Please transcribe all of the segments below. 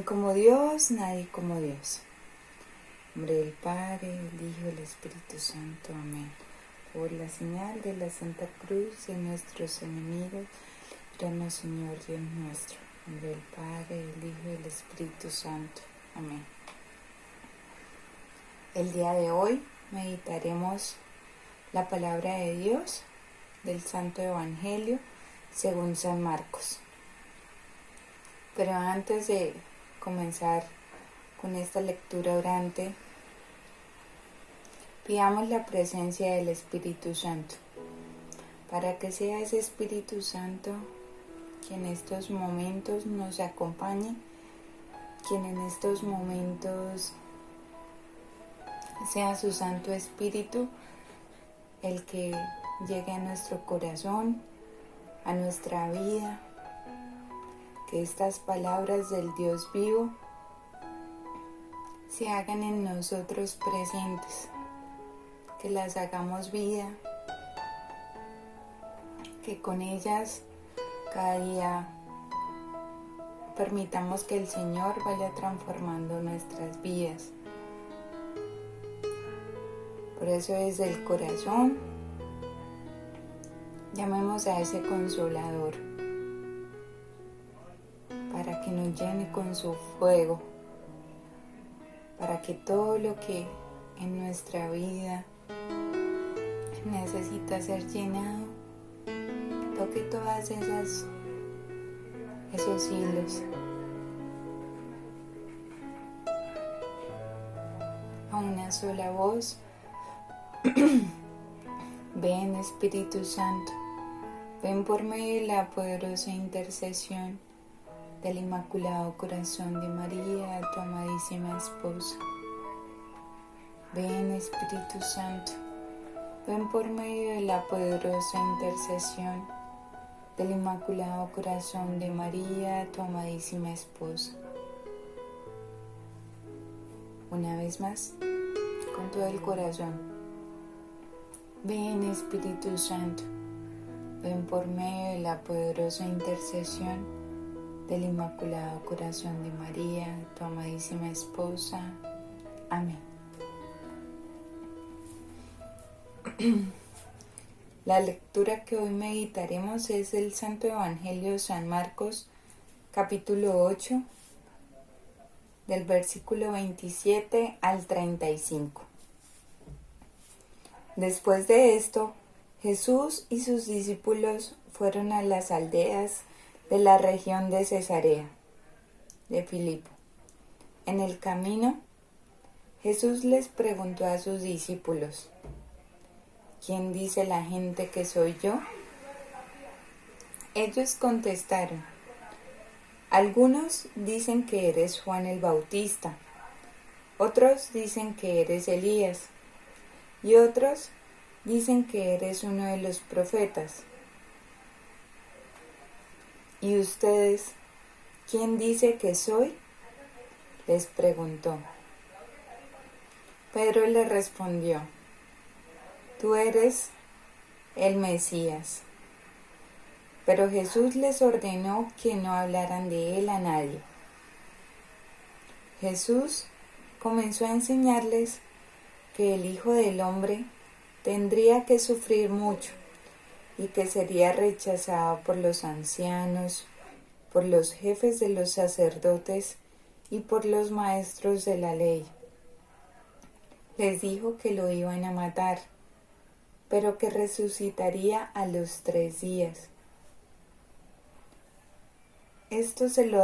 hay como Dios, nadie como Dios. En nombre del Padre, del Hijo y del Espíritu Santo. Amén. Por la señal de la Santa Cruz de nuestros enemigos, líbranos, Señor Dios nuestro. En nombre del Padre, del Hijo y del Espíritu Santo. Amén. El día de hoy meditaremos la palabra de Dios del Santo Evangelio según San Marcos. Pero antes de comenzar con esta lectura orante, pidamos la presencia del Espíritu Santo, para que sea ese Espíritu Santo quien en estos momentos nos acompañe, quien en estos momentos sea su Santo Espíritu el que llegue a nuestro corazón, a nuestra vida, que estas palabras del Dios vivo se hagan en nosotros presentes, que las hagamos vida, que con ellas cada día permitamos que el Señor vaya transformando nuestras vidas. Por eso desde el corazón llamemos a ese Consolador, para que nos llene con su fuego, para que todo lo que en nuestra vida necesita ser llenado, toque todas esos hilos. A una sola voz, ven Espíritu Santo, ven por medio de la poderosa intercesión del Inmaculado Corazón de María, tu amadísima esposa. Ven Espíritu Santo, ven por medio de la poderosa intercesión del Inmaculado Corazón de María, tu amadísima esposa. Una vez más, con todo el corazón. Ven Espíritu Santo, ven por medio de la poderosa intercesión del Inmaculado Corazón de María, tu amadísima esposa. Amén. La lectura que hoy meditaremos es del Santo Evangelio de San Marcos, capítulo 8, del versículo 27 al 35. Después de esto, Jesús y sus discípulos fueron a las aldeas de la región de Cesarea de Filipo. En el camino, Jesús les preguntó a sus discípulos: ¿quién dice la gente que soy yo? Ellos contestaron: algunos dicen que eres Juan el Bautista, otros dicen que eres Elías, y otros dicen que eres uno de los profetas. ¿Y ustedes, quién dice que soy?, les preguntó. Pedro le respondió: tú eres el Mesías. Pero Jesús les ordenó que no hablaran de él a nadie. Jesús comenzó a enseñarles que el Hijo del Hombre tendría que sufrir mucho y que sería rechazado por los ancianos, por los jefes de los sacerdotes y por los maestros de la ley. Les dijo que lo iban a matar, pero que resucitaría a los 3 días. Esto se lo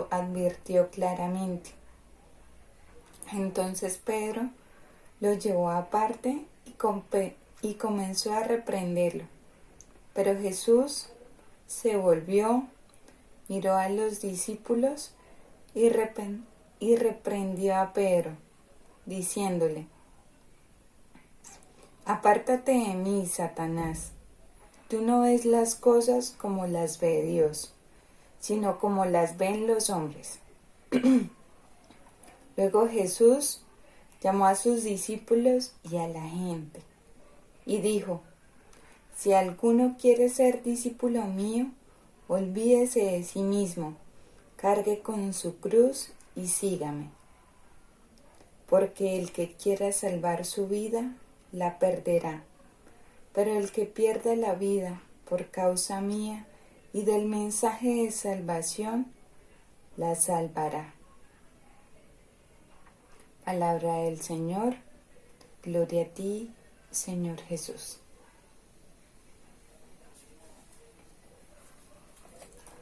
advirtió claramente. Entonces Pedro lo llevó aparte y comenzó a reprenderlo. Pero Jesús se volvió, miró a los discípulos y reprendió a Pedro, diciéndole: apártate de mí, Satanás. Tú no ves las cosas como las ve Dios, sino como las ven los hombres. Luego Jesús llamó a sus discípulos y a la gente y dijo: si alguno quiere ser discípulo mío, olvídese de sí mismo, cargue con su cruz y sígame. Porque el que quiera salvar su vida, la perderá. Pero el que pierda la vida por causa mía y del mensaje de salvación, la salvará. Palabra del Señor. Gloria a ti, Señor Jesús.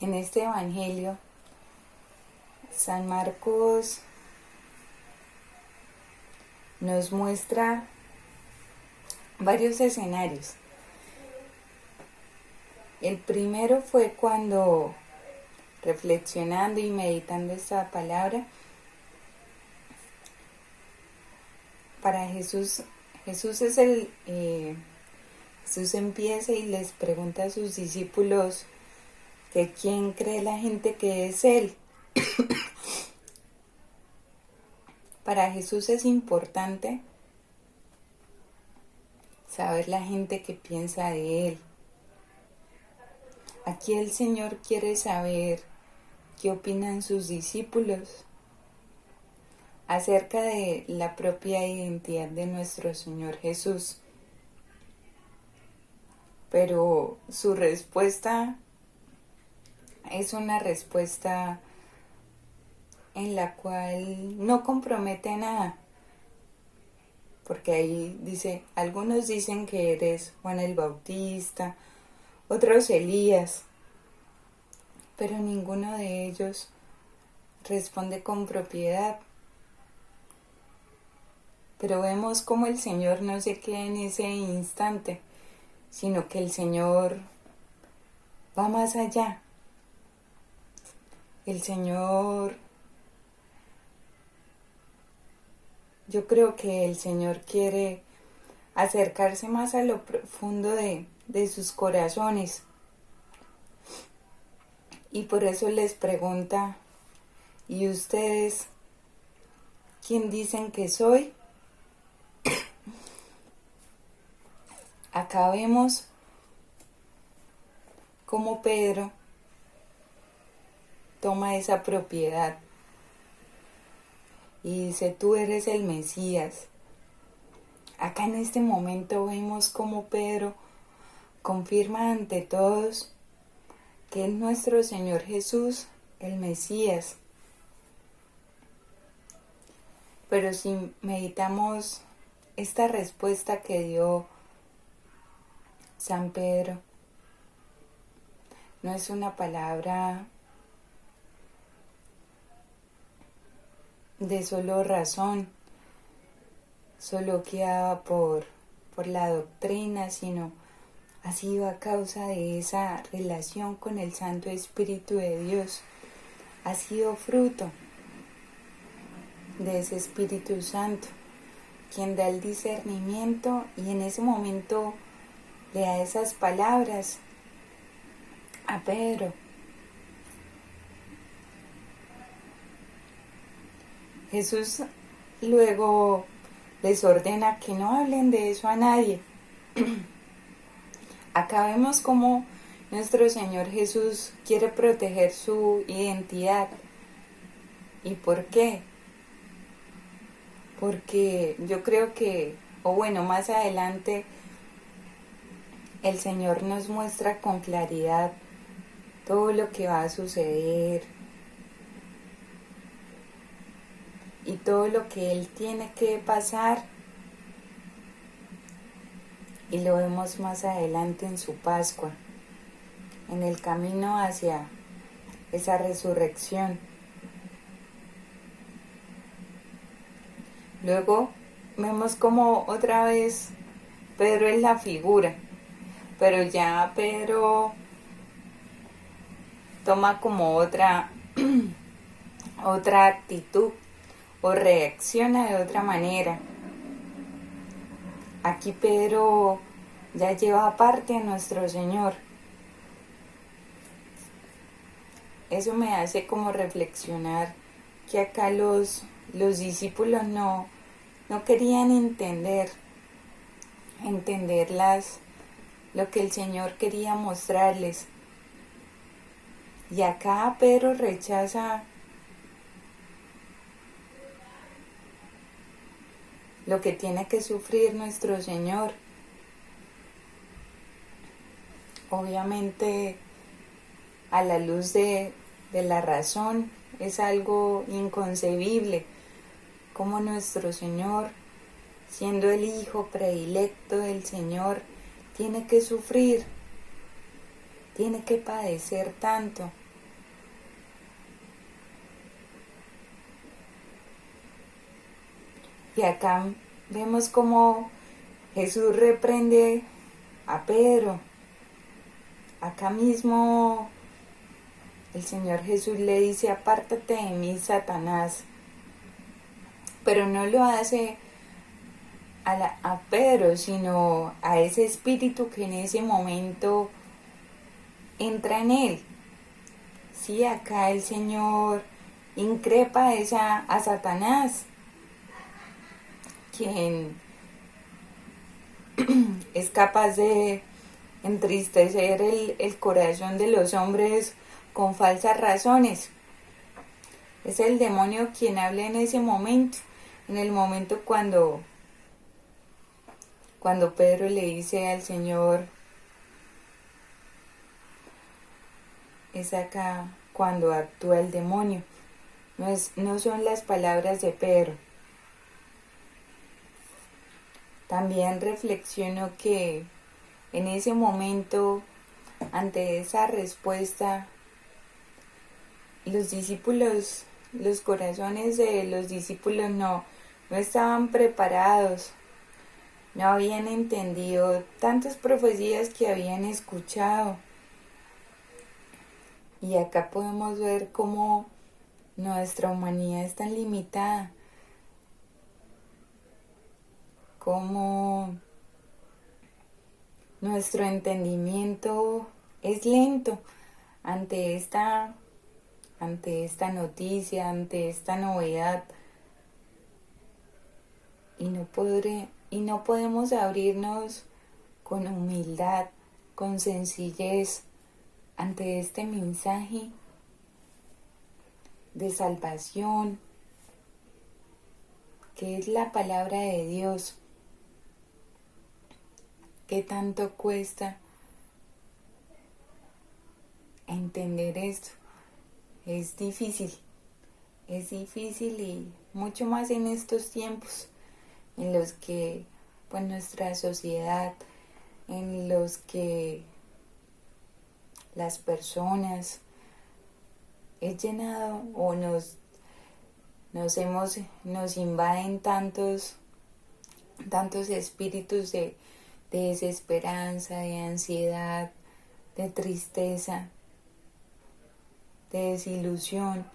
En este Evangelio, San Marcos nos muestra varios escenarios. El primero fue cuando, reflexionando y meditando esta palabra, para Jesús es Jesús empieza y les pregunta a sus discípulos que quién cree la gente que es Él. Para Jesús es importante saber la gente que piensa de Él. Aquí el Señor quiere saber qué opinan sus discípulos acerca de la propia identidad de nuestro Señor Jesús. Pero su respuesta es una respuesta en la cual no compromete nada. Porque ahí dice, algunos dicen que eres Juan el Bautista, otros Elías, pero ninguno de ellos responde con propiedad. Pero vemos cómo el Señor no se queda en ese instante, sino que el Señor va más allá. El Señor, yo creo que el Señor quiere acercarse más a lo profundo de sus corazones. Y por eso les pregunta, ¿y ustedes quién dicen que soy? Acá vemos cómo Pedro toma esa propiedad y dice, tú eres el Mesías. Acá en este momento vemos cómo Pedro confirma ante todos que es nuestro Señor Jesús, el Mesías. Pero si meditamos esta respuesta que dio San Pedro, no es una palabra de solo razón, solo guiada por la doctrina, sino ha sido a causa de esa relación con el Santo Espíritu de Dios. Ha sido fruto de ese Espíritu Santo, quien da el discernimiento y en ese momento le da esas palabras a Pedro. Jesús luego les ordena que no hablen de eso a nadie. Acá vemos cómo nuestro Señor Jesús quiere proteger su identidad. ¿Y por qué? Porque yo creo que, más adelante, el Señor nos muestra con claridad todo lo que va a suceder y todo lo que Él tiene que pasar. Y lo vemos más adelante en su Pascua, en el camino hacia esa resurrección. Luego vemos como otra vez Pedro es la figura, pero ya Pedro toma como otra actitud o reacciona de otra manera. Aquí Pedro ya lleva aparte a nuestro Señor. Eso me hace como reflexionar que acá los discípulos no querían entender lo que el Señor quería mostrarles. Y acá Pedro rechaza lo que tiene que sufrir nuestro Señor. Obviamente, a la luz de la razón, es algo inconcebible como nuestro Señor, siendo el Hijo predilecto del Señor, tiene que sufrir, tiene que padecer tanto. Y acá vemos cómo Jesús reprende a Pedro. Acá mismo el Señor Jesús le dice: apártate de mí, Satanás. Pero no lo hace a Pedro, sino a ese espíritu que en ese momento entra en él. Sí, acá el Señor increpa a Satanás, quien es capaz de entristecer el corazón de los hombres con falsas razones. Es el demonio quien habla en ese momento, en el momento cuando Pedro le dice al Señor, es acá cuando actúa el demonio. No son las palabras de Pedro. También reflexiono que en ese momento, ante esa respuesta, los corazones de los discípulos no estaban preparados, no habían entendido tantas profecías que habían escuchado. Y acá podemos ver cómo nuestra humanidad es tan limitada, cómo nuestro entendimiento es lento ante esta noticia, ante esta novedad, y no podemos abrirnos con humildad, con sencillez ante este mensaje de salvación que es la palabra de Dios. ¿Qué tanto cuesta entender esto? Es difícil y mucho más en estos tiempos en los que pues nuestra sociedad, en los que las personas es llenado o nos invaden tantos espíritus de desesperanza, de ansiedad, de tristeza, de desilusión,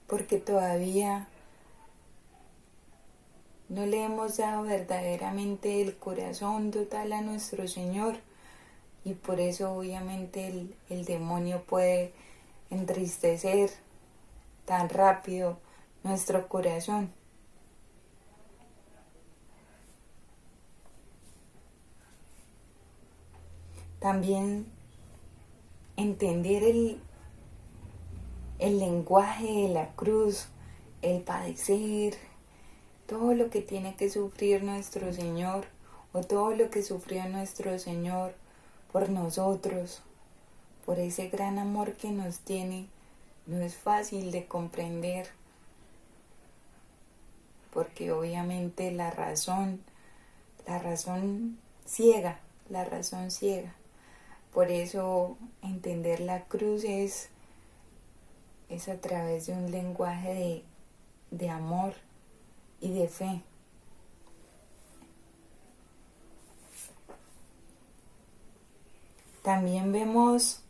porque todavía no le hemos dado verdaderamente el corazón total a nuestro Señor, y por eso obviamente el demonio puede entristecer tan rápido nuestro corazón. También entender el lenguaje de la cruz, el padecer, todo lo que tiene que sufrir nuestro Señor, o todo lo que sufrió nuestro Señor por nosotros, por ese gran amor que nos tiene, no es fácil de comprender, porque obviamente la razón ciega. Por eso entender la cruz es a través de un lenguaje de amor y de fe. También vemos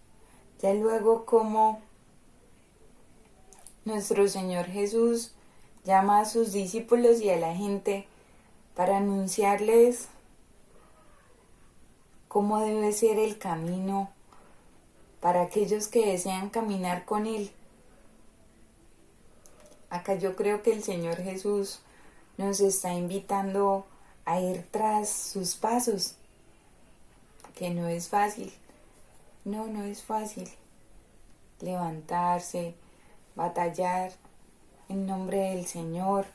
ya luego cómo nuestro Señor Jesús llama a sus discípulos y a la gente para anunciarles cómo debe ser el camino para aquellos que desean caminar con Él. Acá yo creo que el Señor Jesús nos está invitando a ir tras sus pasos, que no es fácil. No es fácil levantarse, batallar en nombre del Señor,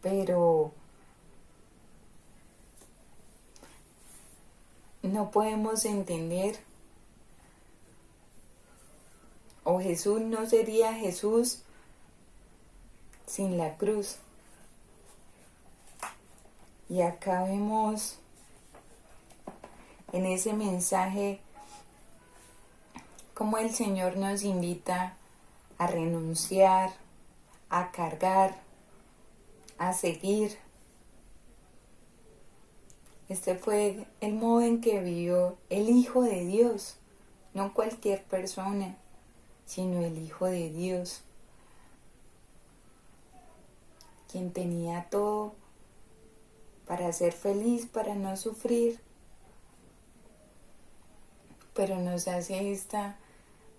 pero no podemos entender, o Jesús no sería Jesús sin la cruz. Y acá vemos en ese mensaje cómo el Señor nos invita a renunciar, a cargar, a seguir. Este fue el modo en que vivió el Hijo de Dios, no cualquier persona, sino el Hijo de Dios, quien tenía todo para ser feliz, para no sufrir, pero nos hace esta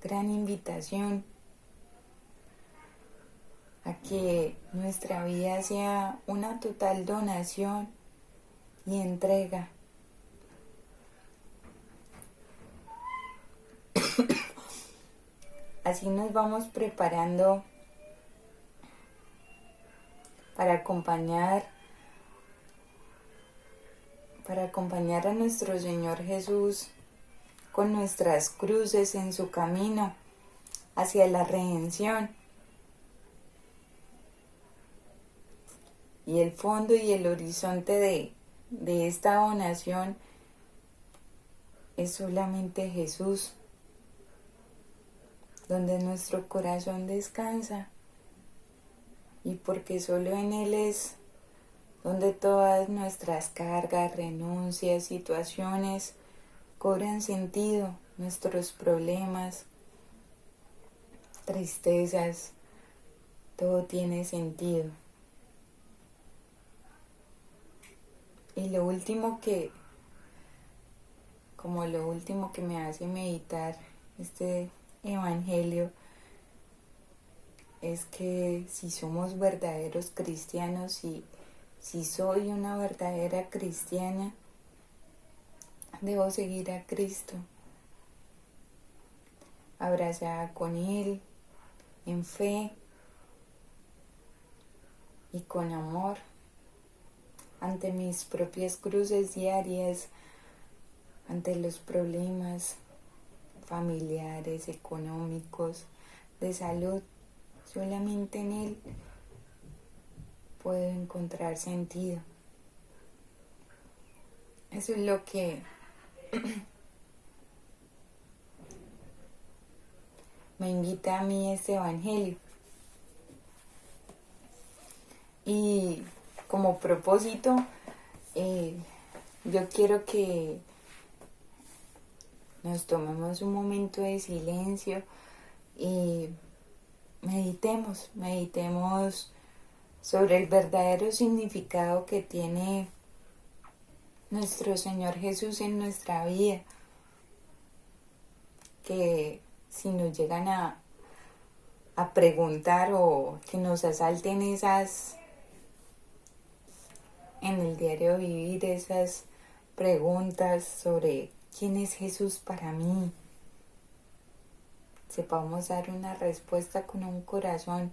gran invitación a que nuestra vida sea una total donación y entrega. Así nos vamos preparando para acompañar a nuestro Señor Jesús con nuestras cruces en su camino hacia la redención. Y el fondo y el horizonte de esta donación es solamente Jesús, donde nuestro corazón descansa, y porque solo en Él es donde todas nuestras cargas, renuncias, situaciones cobran sentido, nuestros problemas, tristezas, todo tiene sentido. Y lo último que me hace meditar este evangelio es que si somos verdaderos cristianos, si soy una verdadera cristiana, debo seguir a Cristo, abrazada con Él, en fe y con amor, ante mis propias cruces diarias, ante los problemas familiares, económicos, de salud. Solamente en Él puedo encontrar sentido. Eso es lo que me invita a mí este evangelio. Y como propósito, yo quiero que nos tomemos un momento de silencio y meditemos sobre el verdadero significado que tiene nuestro Señor Jesús en nuestra vida. Que si nos llegan a preguntar, o que nos asalten en el diario vivir, esas preguntas sobre quién es Jesús para mí, sepamos dar una respuesta con un corazón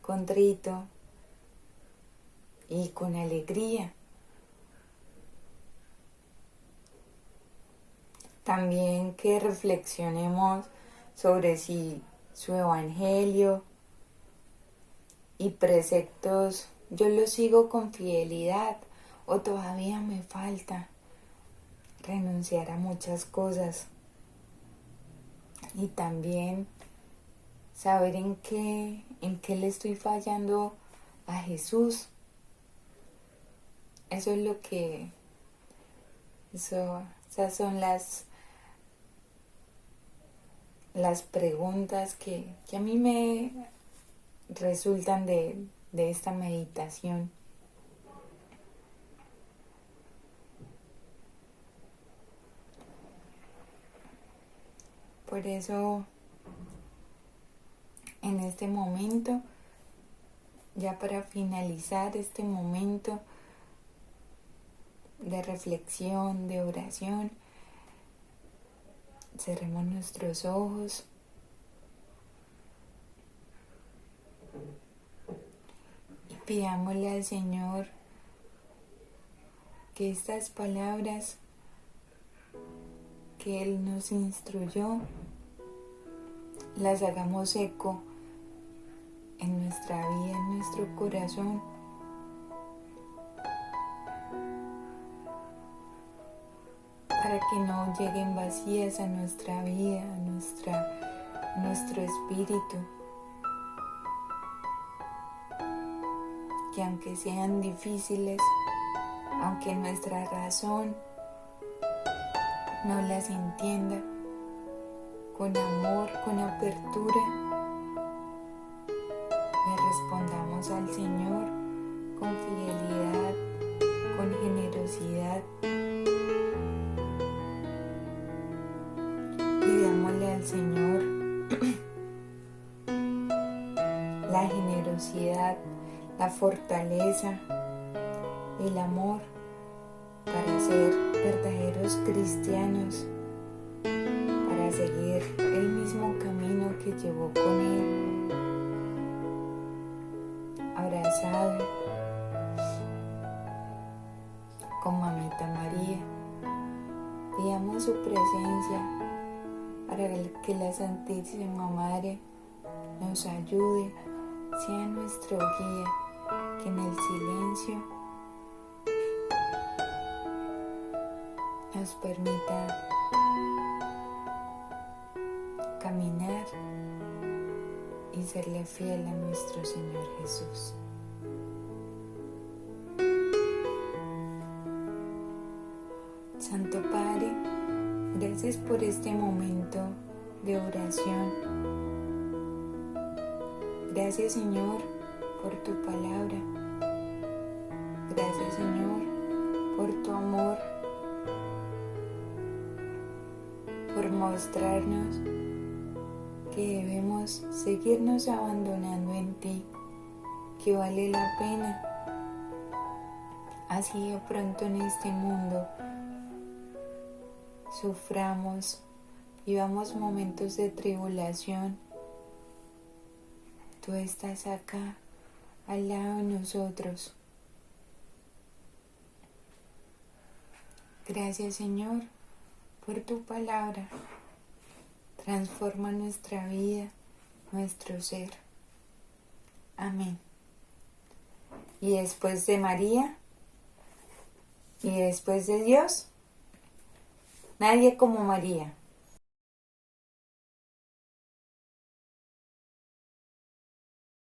contrito y con alegría. También que reflexionemos sobre si su evangelio y preceptos yo los sigo con fidelidad, o todavía me falta renunciar a muchas cosas. Y también saber en qué le estoy fallando a Jesús. Eso es lo que esas son las preguntas que a mí me resultan de esta meditación. Por eso, en este momento, ya para finalizar este momento, de reflexión, de oración. Cerremos nuestros ojos y pidámosle al Señor que estas palabras que Él nos instruyó las hagamos eco en nuestra vida, en nuestro corazón, para que no lleguen vacías a nuestra vida, a nuestro espíritu, que aunque sean difíciles, aunque nuestra razón no las entienda, con amor, con apertura, le respondamos al Señor con fidelidad, con generosidad. Pidámosle al Señor la generosidad, la fortaleza, el amor para ser verdaderos cristianos, para seguir el mismo camino que llevó con Él, abrazado con Mamita María. Pidamos su presencia para que la Santísima Madre nos ayude, sea nuestro guía, que en el silencio nos permita caminar y serle fiel a nuestro Señor Jesús. Santo Padre, gracias por este momento de oración. Gracias, Señor, por tu palabra. Gracias, Señor, por tu amor, por mostrarnos que debemos seguirnos abandonando en ti, que vale la pena. Así de pronto en este mundo suframos, vivamos momentos de tribulación, tú estás acá, al lado de nosotros. Gracias, Señor, por tu palabra. Transforma nuestra vida, nuestro ser. Amén. Y después de María, y después de Dios, nadie como María.